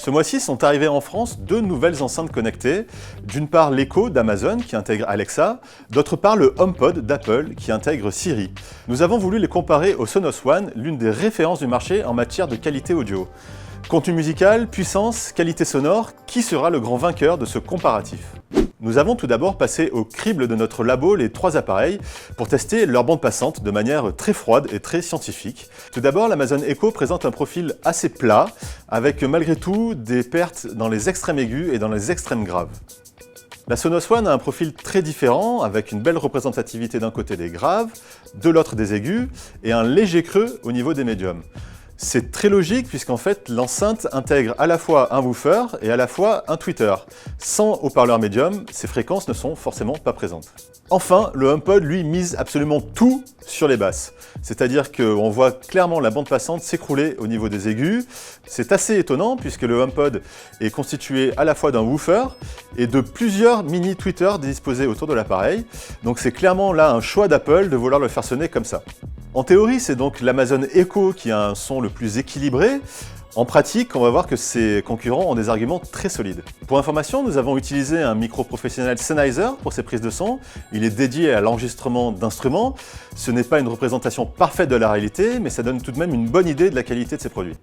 Ce mois-ci sont arrivées en France deux nouvelles enceintes connectées. D'une part l'Echo d'Amazon qui intègre Alexa, d'autre part le HomePod d'Apple qui intègre Siri. Nous avons voulu les comparer au Sonos One, l'une des références du marché en matière de qualité audio. Contenu musical, puissance, qualité sonore, qui sera le grand vainqueur de ce comparatif? Nous avons tout d'abord passé au crible de notre labo les trois appareils pour tester leur bande passante de manière très froide et très scientifique. Tout d'abord, l'Amazon Echo présente un profil assez plat, avec malgré tout des pertes dans les extrêmes aigus et dans les extrêmes graves. La Sonos One a un profil très différent, avec une belle représentativité d'un côté des graves, de l'autre des aigus, et un léger creux au niveau des médiums. C'est très logique puisqu'en fait l'enceinte intègre à la fois un woofer et à la fois un tweeter. Sans haut-parleur médium, ces fréquences ne sont forcément pas présentes. Enfin, le HomePod lui mise absolument tout sur les basses. C'est-à-dire qu'on voit clairement la bande passante s'écrouler au niveau des aigus. C'est assez étonnant puisque le HomePod est constitué à la fois d'un woofer et de plusieurs mini tweeters disposés autour de l'appareil. Donc c'est clairement là un choix d'Apple de vouloir le faire sonner comme ça. En théorie, c'est donc l'Amazon Echo qui a un son le plus équilibré. En pratique, on va voir que ses concurrents ont des arguments très solides. Pour information, nous avons utilisé un micro professionnel Sennheiser pour ces prises de son. Il est dédié à l'enregistrement d'instruments. Ce n'est pas une représentation parfaite de la réalité, mais ça donne tout de même une bonne idée de la qualité de ces produits.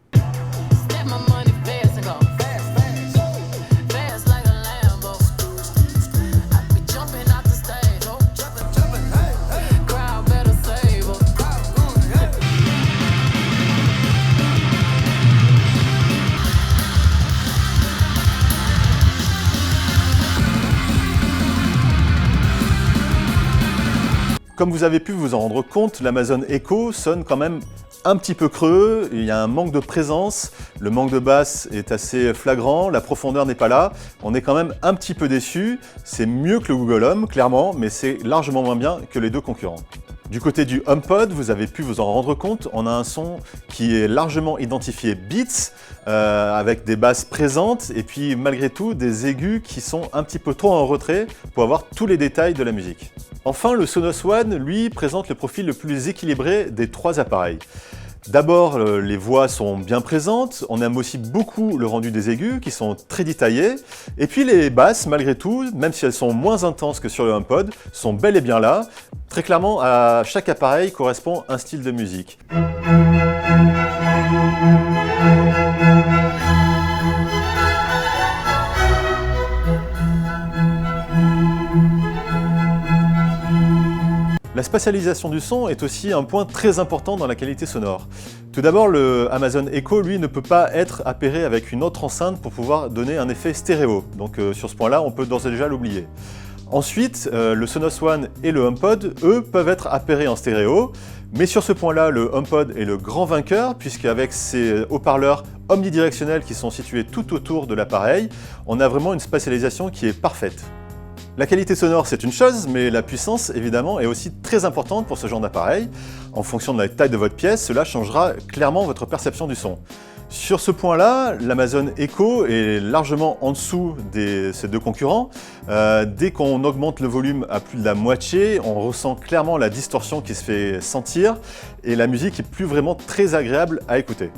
Comme vous avez pu vous en rendre compte, l'Amazon Echo sonne quand même un petit peu creux, il y a un manque de présence, le manque de basse est assez flagrant, la profondeur n'est pas là, on est quand même un petit peu déçu. C'est mieux que le Google Home, clairement, mais c'est largement moins bien que les deux concurrents. Du côté du HomePod, vous avez pu vous en rendre compte, on a un son qui est largement identifié Beats, avec des basses présentes et puis malgré tout des aigus qui sont un petit peu trop en retrait pour avoir tous les détails de la musique. Enfin, le Sonos One, lui, présente le profil le plus équilibré des trois appareils. D'abord, les voix sont bien présentes, on aime aussi beaucoup le rendu des aigus qui sont très détaillés, et puis les basses, malgré tout, même si elles sont moins intenses que sur le HomePod, sont bel et bien là. Très clairement, à chaque appareil correspond un style de musique. La spatialisation du son est aussi un point très important dans la qualité sonore. Tout d'abord, le Amazon Echo, lui, ne peut pas être appairé avec une autre enceinte pour pouvoir donner un effet stéréo. Donc sur ce point-là, on peut d'ores et déjà l'oublier. Ensuite, le Sonos One et le HomePod, eux, peuvent être appairés en stéréo. Mais sur ce point-là, le HomePod est le grand vainqueur, puisqu'avec ses haut-parleurs omnidirectionnels qui sont situés tout autour de l'appareil, on a vraiment une spatialisation qui est parfaite. La qualité sonore, c'est une chose, mais la puissance, évidemment, est aussi très importante pour ce genre d'appareil. En fonction de la taille de votre pièce, cela changera clairement votre perception du son. Sur ce point-là, l'Amazon Echo est largement en dessous de ces deux concurrents. Dès qu'on augmente le volume à plus de la moitié, on ressent clairement la distorsion qui se fait sentir et la musique est plus vraiment très agréable à écouter.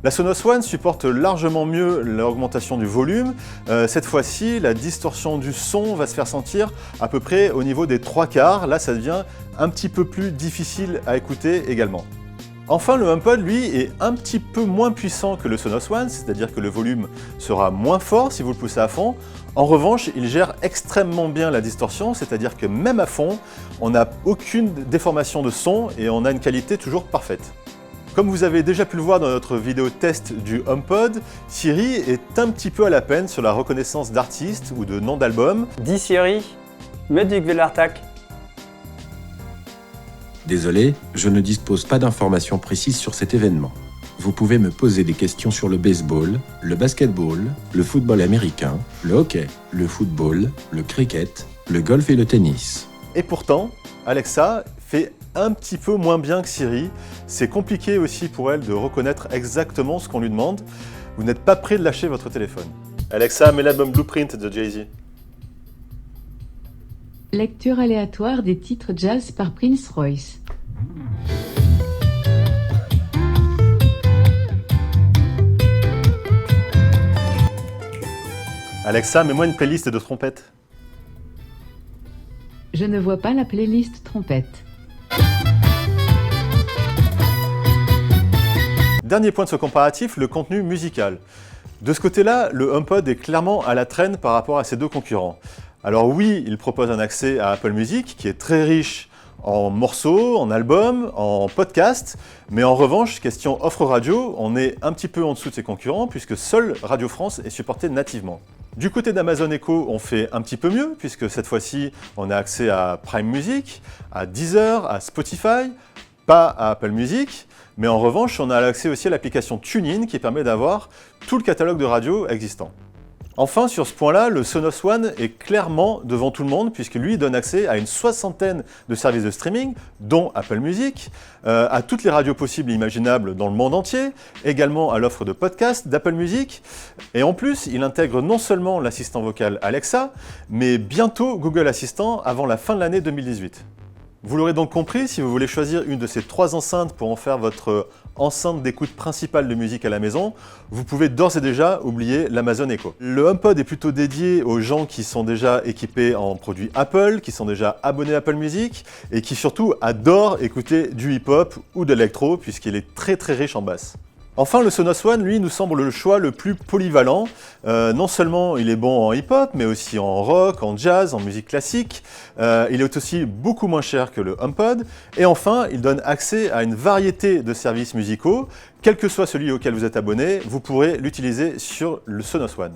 La Sonos One supporte largement mieux l'augmentation du volume. Cette fois-ci, la distorsion du son va se faire sentir à peu près au niveau des 3/4. Là, ça devient un petit peu plus difficile à écouter également. Enfin, le HomePod, lui, est un petit peu moins puissant que le Sonos One, c'est-à-dire que le volume sera moins fort si vous le poussez à fond. En revanche, il gère extrêmement bien la distorsion, c'est-à-dire que même à fond, on n'a aucune déformation de son et on a une qualité toujours parfaite. Comme vous avez déjà pu le voir dans notre vidéo test du HomePod, Siri est un petit peu à la peine sur la reconnaissance d'artistes ou de noms d'albums. Dis Siri, Mudvig Velartak. Désolé, je ne dispose pas d'informations précises sur cet événement. Vous pouvez me poser des questions sur le baseball, le basketball, le football américain, le hockey, le football, le cricket, le golf et le tennis. Et pourtant, Alexa fait un petit peu moins bien que Siri. C'est compliqué aussi pour elle de reconnaître exactement ce qu'on lui demande. Vous n'êtes pas prêt de lâcher votre téléphone. Alexa, mets l'album Blueprint de Jay-Z. Lecture aléatoire des titres jazz par Prince Royce. Alexa, mets-moi une playlist de trompettes. Je ne vois pas la playlist trompette. Dernier point de ce comparatif, le contenu musical. De ce côté-là, le HomePod est clairement à la traîne par rapport à ses deux concurrents. Alors oui, il propose un accès à Apple Music qui est très riche en morceaux, en albums, en podcasts, mais en revanche, question offre radio, on est un petit peu en dessous de ses concurrents puisque seule Radio France est supportée nativement. Du côté d'Amazon Echo, on fait un petit peu mieux puisque cette fois-ci, on a accès à Prime Music, à Deezer, à Spotify, pas à Apple Music, mais en revanche, on a accès aussi à l'application TuneIn qui permet d'avoir tout le catalogue de radio existant. Enfin, sur ce point-là, le Sonos One est clairement devant tout le monde puisque lui donne accès à une soixantaine de services de streaming, dont Apple Music, à toutes les radios possibles et imaginables dans le monde entier, également à l'offre de podcast d'Apple Music. Et en plus, il intègre non seulement l'assistant vocal Alexa, mais bientôt Google Assistant avant la fin de l'année 2018. Vous l'aurez donc compris, si vous voulez choisir une de ces 3 enceintes pour en faire votre enceinte d'écoute principale de musique à la maison, vous pouvez d'ores et déjà oublier l'Amazon Echo. Le HomePod est plutôt dédié aux gens qui sont déjà équipés en produits Apple, qui sont déjà abonnés à Apple Music et qui surtout adorent écouter du hip-hop ou de l'électro puisqu'il est très riche en basse. Enfin, le Sonos One, lui, nous semble le choix le plus polyvalent. Non seulement il est bon en hip-hop, mais aussi en rock, en jazz, en musique classique. Il est aussi beaucoup moins cher que le HomePod. Et enfin, il donne accès à une variété de services musicaux. Quel que soit celui auquel vous êtes abonné, vous pourrez l'utiliser sur le Sonos One.